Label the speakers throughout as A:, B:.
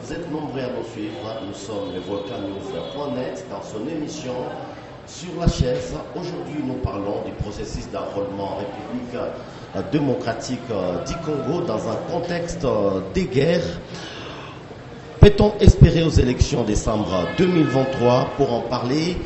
A: Vous êtes nombreux à nous suivre. Nous sommes le volcannews.net dans son émission Sur la chaise. Aujourd'hui, nous parlons du processus d'enrôlement en République démocratique du Congo dans un contexte de guerre. Peut-on espérer aux élections décembre 2023? Pour en parler,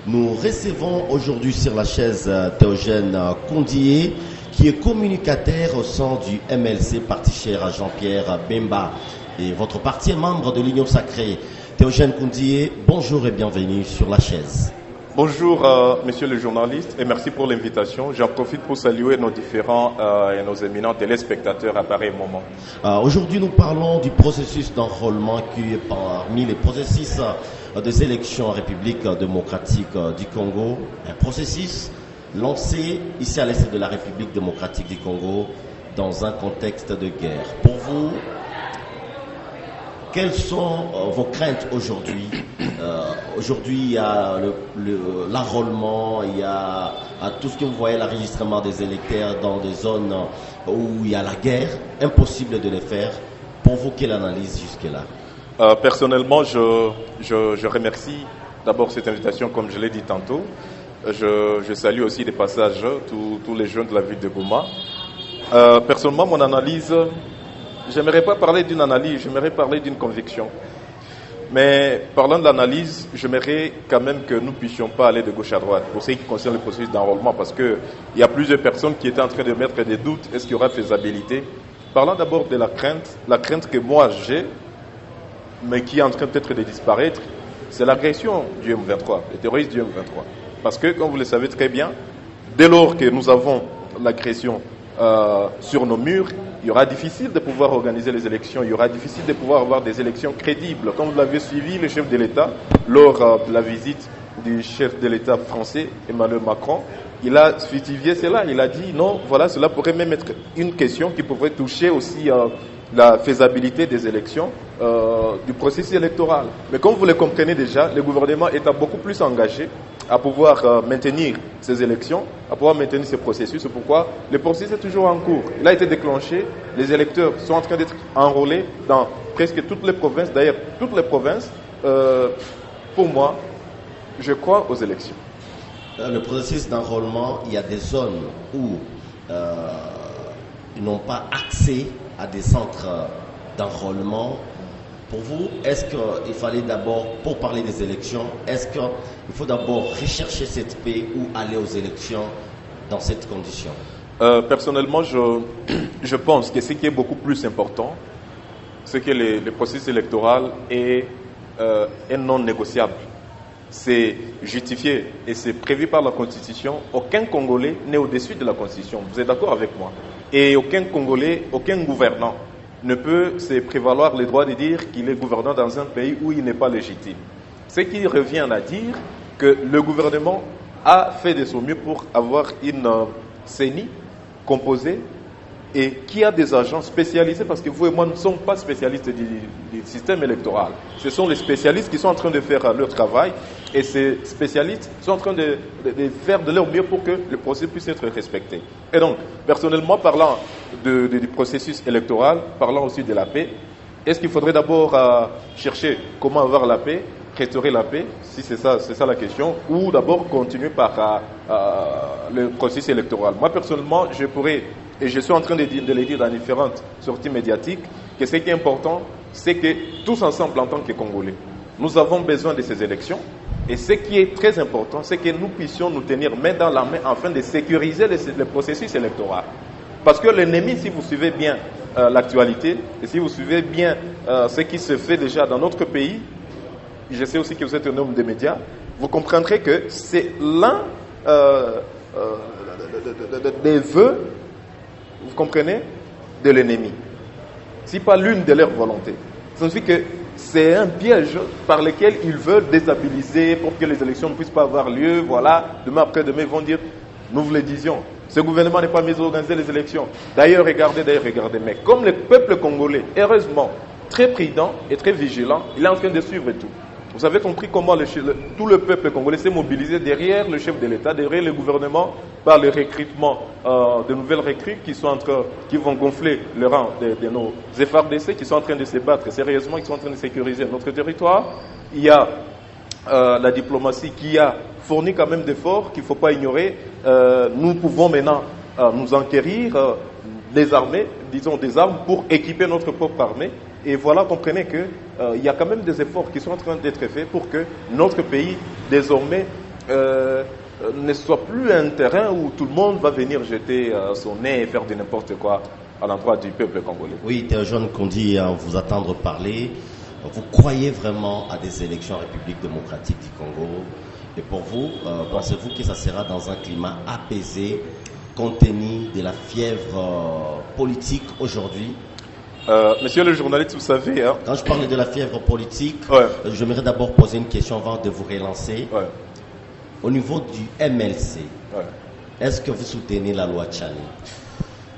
A: nous recevons aujourd'hui sur la chaise Théogène Koundié, qui est communicateur au sein du MLC, parti cher à Jean-Pierre Bemba. Et votre parti est membre de l'Union Sacrée. Théogène Koundié, bonjour et bienvenue sur la chaise.
B: Bonjour, messieurs les journalistes, et merci pour l'invitation. J'en profite pour saluer nos différents et nos éminents téléspectateurs à pareil moment.
A: Aujourd'hui, nous parlons du processus d'enrôlement qui est parmi les processus des élections en République démocratique du Congo. Un processus lancé ici à l'est de la République démocratique du Congo dans un contexte de guerre. Pour vous, quelles sont vos craintes aujourd'hui? Aujourd'hui, il y a l'enrôlement, il y a tout ce que vous voyez, l'enregistrement des électeurs dans des zones où il y a la guerre. Impossible de les faire. Pour vous, quelle analyse jusque-là?
B: Personnellement, je remercie d'abord cette invitation, comme je l'ai dit tantôt. Je salue aussi des passages tous les jeunes de la ville de Goma. Personnellement, mon analyse, j'aimerais pas parler d'une analyse, j'aimerais parler d'une conviction. Mais parlant de l'analyse, j'aimerais quand même que nous ne puissions pas aller de gauche à droite pour ce qui concerne le processus d'enrôlement, parce qu'il y a plusieurs personnes qui étaient en train de mettre des doutes, est-ce qu'il y aura faisabilité? Parlant d'abord de la crainte que moi j'ai, mais qui est en train peut-être de disparaître, c'est l'agression du M23, les terroristes du M23. Parce que, comme vous le savez très bien, dès lors que nous avons l'agression sur nos murs, il y aura difficile de pouvoir organiser les élections, il y aura difficile de pouvoir avoir des élections crédibles. Comme vous l'avez suivi, le chef de l'État, lors de la visite du chef de l'État français, Emmanuel Macron, il a justifié cela. Il a dit non, voilà, cela pourrait même être une question qui pourrait toucher aussi la faisabilité des élections, du processus électoral. Mais comme vous le comprenez déjà, le gouvernement est beaucoup plus engagé à pouvoir maintenir ces élections, à pouvoir maintenir ce processus. C'est pourquoi le processus est toujours en cours. Il a été déclenché, les électeurs sont en train d'être enrôlés dans presque toutes les provinces. D'ailleurs, toutes les provinces, pour moi, je crois aux élections.
A: Le processus d'enrôlement, il y a des zones où ils n'ont pas accès à des centres d'enrôlement. Pour vous, est-ce qu'il fallait d'abord, pour parler des élections, est-ce qu'il faut d'abord rechercher cette paix ou aller aux élections dans cette condition?
B: Personnellement, je pense que ce qui est beaucoup plus important, c'est que le processus électoral est non négociable. C'est justifié et c'est prévu par la Constitution. Aucun Congolais n'est au-dessus de la Constitution. Vous êtes d'accord avec moi? Et aucun Congolais, aucun gouvernant ne peut se prévaloir le droit de dire qu'il est gouvernant dans un pays où il n'est pas légitime. Ce qui revient à dire que le gouvernement a fait de son mieux pour avoir une CENI composée et qui a des agents spécialisés, parce que vous et moi ne sommes pas spécialistes du système électoral. Ce sont les spécialistes qui sont en train de faire leur travail et ces spécialistes sont en train de faire de leur mieux pour que le processus puisse être respecté. Et donc, personnellement, parlant du processus électoral, parlant aussi de la paix, est-ce qu'il faudrait d'abord chercher comment avoir la paix, restaurer la paix, si c'est ça la question, ou d'abord continuer par le processus électoral? Moi, personnellement, je pourrais, et je suis en train de le dire dans différentes sorties médiatiques, que ce qui est important, c'est que tous ensemble, en tant que Congolais, nous avons besoin de ces élections. Et ce qui est très important, c'est que nous puissions nous tenir main dans la main afin de sécuriser le processus électoral. Parce que l'ennemi, si vous suivez bien l'actualité, et si vous suivez bien ce qui se fait déjà dans notre pays, je sais aussi que vous êtes un homme des médias, vous comprendrez que c'est l'un des vœux, vous comprenez, de l'ennemi. Si pas l'une de leurs volontés. Ça signifie que c'est un piège par lequel ils veulent déstabiliser pour que les élections ne puissent pas avoir lieu. Voilà, demain après-demain, ils vont dire, nous vous le disions, ce gouvernement n'est pas mis à organiser les élections. D'ailleurs, regardez. Mais comme le peuple congolais, heureusement, très prudent et très vigilant, il est en train de suivre tout. Vous avez compris comment tout le peuple congolais s'est mobilisé derrière le chef de l'État, derrière le gouvernement, par le recrutement de nouvelles recrues qui vont gonfler le rang de nos FARDC, qui sont en train de se battre sérieusement, qui sont en train de sécuriser notre territoire. Il y a la diplomatie qui a fourni quand même d'efforts qu'il ne faut pas ignorer. Nous pouvons maintenant nous enquérir des armées, disons des armes pour équiper notre propre armée. Et voilà, comprenez qu'il y a quand même des efforts qui sont en train d'être faits pour que notre pays, désormais, ne soit plus un terrain où tout le monde va venir jeter son nez et faire de n'importe quoi à l'endroit du peuple congolais.
A: Oui, Théogène Kondi, à vous attendre parler, vous croyez vraiment à des élections en République démocratique du Congo? Et pour vous, pensez-vous que ça sera dans un climat apaisé, compte tenu de la fièvre politique aujourd'hui?
B: Monsieur le journaliste, vous savez... Hein,
A: quand je parlais de la fièvre politique, j'aimerais d'abord poser une question avant de vous relancer. Au niveau du MLC, est-ce que vous soutenez la loi Tchani?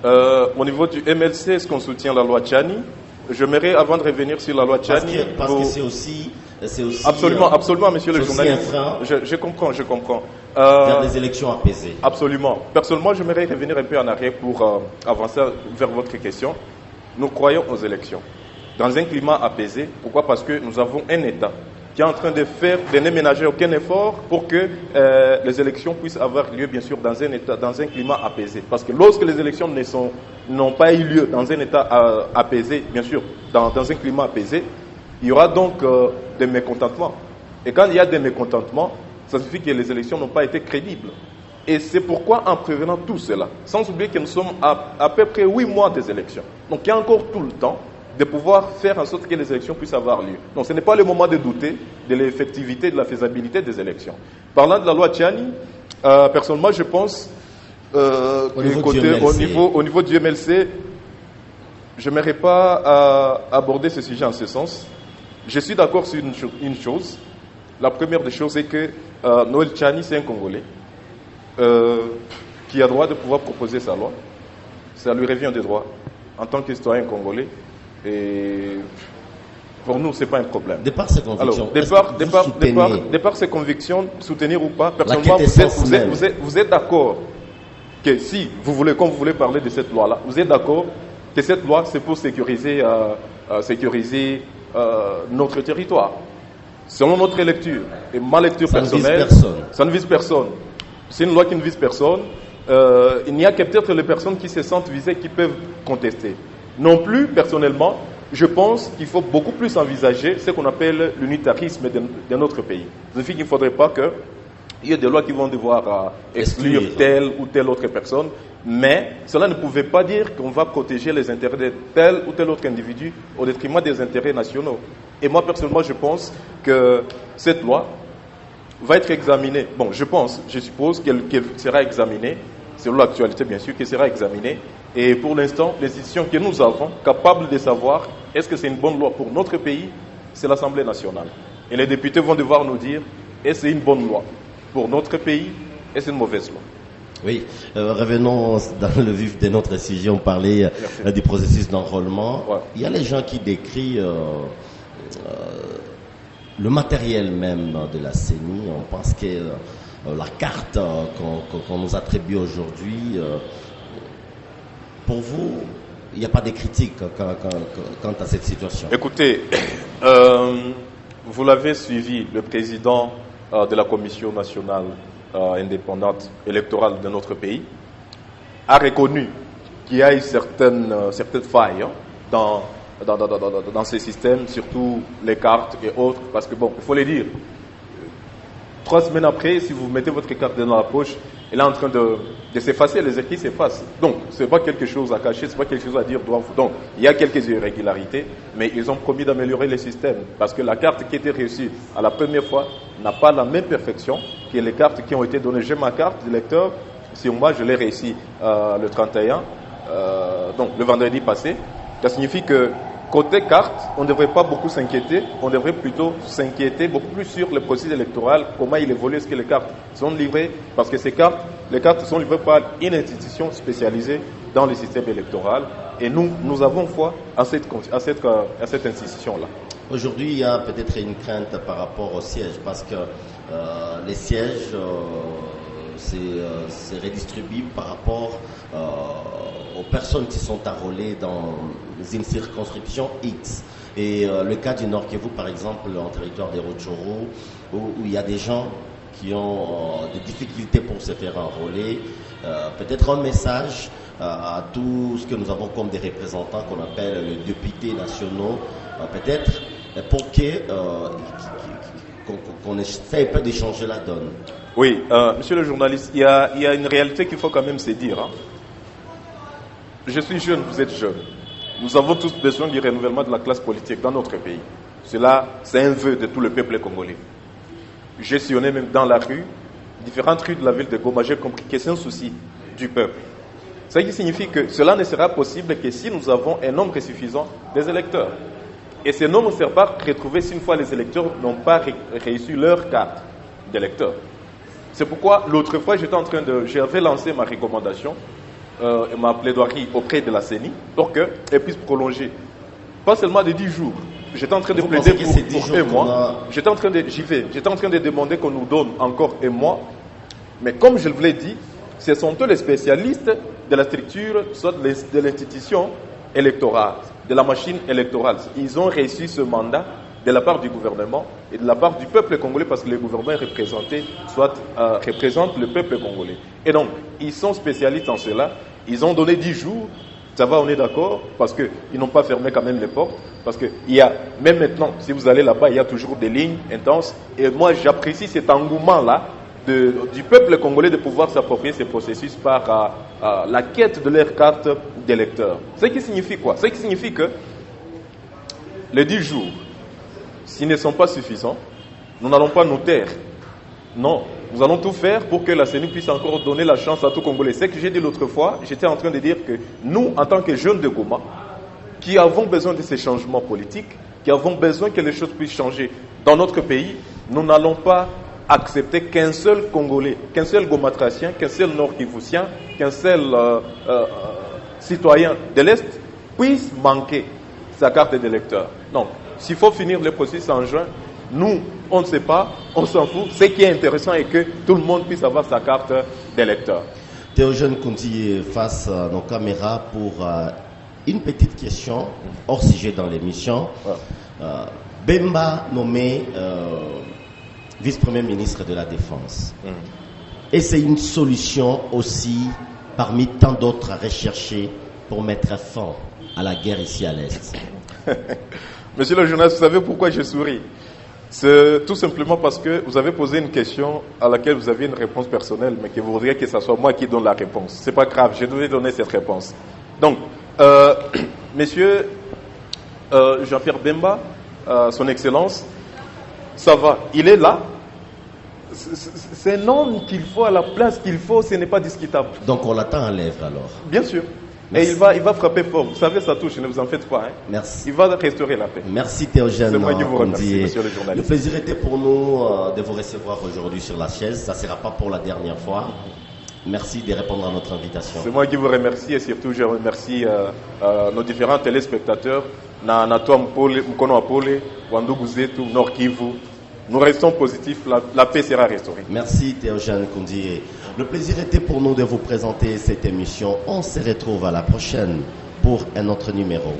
B: Au niveau du MLC, est-ce qu'on soutient la loi Tchani? J'aimerais, avant de revenir sur la loi Tchani...
A: Parce que c'est aussi...
B: Absolument, monsieur le journaliste. Je comprends.
A: Vers des élections apaisées.
B: Absolument. Personnellement, j'aimerais revenir un peu en arrière pour avancer vers votre question. Nous croyons aux élections. Dans un climat apaisé, pourquoi? Parce que nous avons un État qui est en train de ne ménager aucun effort pour que les élections puissent avoir lieu, bien sûr, dans un climat apaisé. Parce que lorsque les élections n'ont pas eu lieu dans un État apaisé, bien sûr, dans un climat apaisé, il y aura donc des mécontentements. Et quand il y a des mécontentements, ça signifie que les élections n'ont pas été crédibles. Et c'est pourquoi, en prévenant tout cela, sans oublier que nous sommes à peu près 8 mois des élections. Donc il y a encore tout le temps de pouvoir faire en sorte que les élections puissent avoir lieu. Donc ce n'est pas le moment de douter de l'effectivité, de la faisabilité des élections. Parlant de la loi Tchani, personnellement je pense au niveau du MLC, je n'aimerais pas aborder ce sujet en ce sens. Je suis d'accord sur une chose. La première des choses est que Noël Tchani, c'est un Congolais. Qui a droit de pouvoir proposer sa loi. Ça lui revient de droit en tant que citoyen congolais. Et pour nous, ce n'est pas un problème.
A: De par ses convictions,
B: de par ses convictions, soutenir ou pas, personnellement, vous êtes d'accord que si vous voulez, comme vous voulez parler de cette loi-là, vous êtes d'accord que cette loi, c'est pour sécuriser notre territoire. Selon notre lecture, et ma lecture personnelle, ça ne vise personne. C'est une loi qui ne vise personne. Il n'y a que peut-être les personnes qui se sentent visées qui peuvent contester. Non plus, personnellement, je pense qu'il faut beaucoup plus envisager ce qu'on appelle l'unitarisme de notre pays. Ça signifie qu'il ne faudrait pas qu'il y ait des lois qui vont devoir exclure telle ou telle autre personne, mais cela ne pouvait pas dire qu'on va protéger les intérêts de tel ou tel autre individu au détriment des intérêts nationaux. Et moi, personnellement, je pense que cette loi va être examinée. Bon, je suppose qu'elle sera examinée, selon l'actualité bien sûr, qu'elle sera examinée. Et pour l'instant, les institutions que nous avons, capables de savoir est-ce que c'est une bonne loi pour notre pays, c'est l'Assemblée nationale. Et les députés vont devoir nous dire est-ce que c'est une bonne loi pour notre pays, est-ce que c'est une mauvaise loi.
A: Oui, revenons dans le vif de notre sujet, on parlait du processus d'enrôlement. Ouais. Il y a les gens qui décrivent le matériel même de la CENI. On pense que la carte qu'on nous attribue aujourd'hui, pour vous, il n'y a pas de critique quant à cette situation.
B: Écoutez, vous l'avez suivi, le président de la Commission nationale indépendante électorale de notre pays a reconnu qu'il y a eu certaines failles dans ces systèmes, surtout les cartes et autres, parce que bon, il faut le dire, 3 semaines après, si vous mettez votre carte dans la poche, elle est en train de s'effacer, les écrits s'effacent. Donc, ce n'est pas quelque chose à cacher, ce n'est pas quelque chose à dire. Donc, il y a quelques irrégularités, mais ils ont promis d'améliorer le système, parce que la carte qui était reçue à la première fois n'a pas la même perfection que les cartes qui ont été données. J'ai ma carte d'électeur, sur moi, je l'ai réussi le 31, donc le vendredi passé. Ça signifie que côté carte, on ne devrait pas beaucoup s'inquiéter, on devrait plutôt s'inquiéter beaucoup plus sur le processus électoral, comment il évolue, est-ce que les cartes sont livrées, parce que les cartes sont livrées par une institution spécialisée dans le système électoral, et nous avons foi à cette institution-là.
A: Aujourd'hui, il y a peut-être une crainte par rapport aux sièges, parce que les sièges, c'est redistribué par rapport aux personnes qui sont enrôlées dans une circonscription X. Et le cas du Nord Kivu, par exemple, en territoire des Rutshuru, où il y a des gens qui ont des difficultés pour se faire enrôler, peut-être un message à tout ce que nous avons comme des représentants qu'on appelle les députés nationaux, peut-être pour qu'on essaye pas de changer la donne.
B: Oui, monsieur le journaliste, il y a une réalité qu'il faut quand même se dire. Hein. Je suis jeune, vous êtes jeune. Nous avons tous besoin du renouvellement de la classe politique dans notre pays. Cela, c'est un vœu de tout le peuple congolais. J'ai sillonné même dans la rue, différentes rues de la ville de Goma, j'ai compris que c'est un souci du peuple. Ce qui signifie que cela ne sera possible que si nous avons un nombre suffisant des électeurs. Et ce nombre ne sera pas retrouvé si une fois les électeurs n'ont pas reçu leur carte d'électeur. C'est pourquoi l'autre fois, j'avais lancé ma recommandation et ma plaidoirie auprès de la CENI pour qu'elle puisse prolonger, pas seulement de 10 jours. J'étais en train de plaider pour un mois. J'étais en train de demander qu'on nous donne encore un mois. Mais comme je vous l'ai dit, ce sont eux les spécialistes de la structure, soit de l'institution électorale, de la machine électorale. Ils ont reçu ce mandat de la part du gouvernement et de la part du peuple congolais, parce que le gouvernement est représenté, représente le peuple congolais. Et donc, ils sont spécialistes en cela. Ils ont donné 10 jours. Ça va, on est d'accord, parce qu'ils n'ont pas fermé quand même les portes. Parce que il y a, même maintenant, si vous allez là-bas, il y a toujours des lignes intenses. Et moi, j'apprécie cet engouement-là du peuple congolais de pouvoir s'approprier ces processus par la quête de leur carte d'électeur. Ce qui signifie quoi? Ce qui signifie que les 10 jours, s'ils ne sont pas suffisants, nous n'allons pas nous taire. Non, nous allons tout faire pour que la CENI puisse encore donner la chance à tout Congolais. C'est ce que j'ai dit l'autre fois, j'étais en train de dire que nous, en tant que jeunes de Goma, qui avons besoin de ces changements politiques, qui avons besoin que les choses puissent changer dans notre pays, nous n'allons pas accepter qu'un seul Congolais, qu'un seul Gomatracien, qu'un seul Nord-Kivusien, qu'un seul citoyen de l'Est puisse manquer sa carte d'électeur. Donc, s'il faut finir le processus en juin, nous, on ne sait pas, on s'en fout. Ce qui est intéressant est que tout le monde puisse avoir sa carte d'électeur.
A: Théogène Koundié face à nos caméras pour une petite question hors sujet dans l'émission. Bemba nommé vice-premier ministre de la Défense. Et c'est une solution aussi parmi tant d'autres à rechercher pour mettre fin à la guerre ici à l'Est.
B: Monsieur le journaliste, vous savez pourquoi je souris? C'est tout simplement parce que vous avez posé une question à laquelle vous aviez une réponse personnelle, mais que vous voudriez que ce soit moi qui donne la réponse. C'est pas grave, je devais donner cette réponse. Donc, monsieur Jean-Pierre Bemba, son Excellence, ça va, il est là. C'est un homme qu'il faut à la place qu'il faut, ce n'est pas discutable.
A: Donc on l'attend à l'œuvre alors.
B: Bien sûr.
A: Merci.
B: Et il va frapper fort. Vous savez, ça touche, ne vous en faites pas. Hein.
A: Merci.
B: Il va restaurer la paix.
A: Merci Théogène.
B: C'est moi qui vous remercie, monsieur le journaliste.
A: Le plaisir était pour nous de vous recevoir aujourd'hui sur la chaise. Ça ne sera pas pour la dernière fois. Merci de répondre à notre invitation.
B: C'est moi qui vous remercie et surtout je remercie nos différents téléspectateurs. Natoa Mpole, Mkono Apole, Wandugu Zetu, Nord Kivu. Nous restons positifs, la paix sera restaurée.
A: Merci Théogène Koundié. Le plaisir était pour nous de vous présenter cette émission. On se retrouve à la prochaine pour un autre numéro.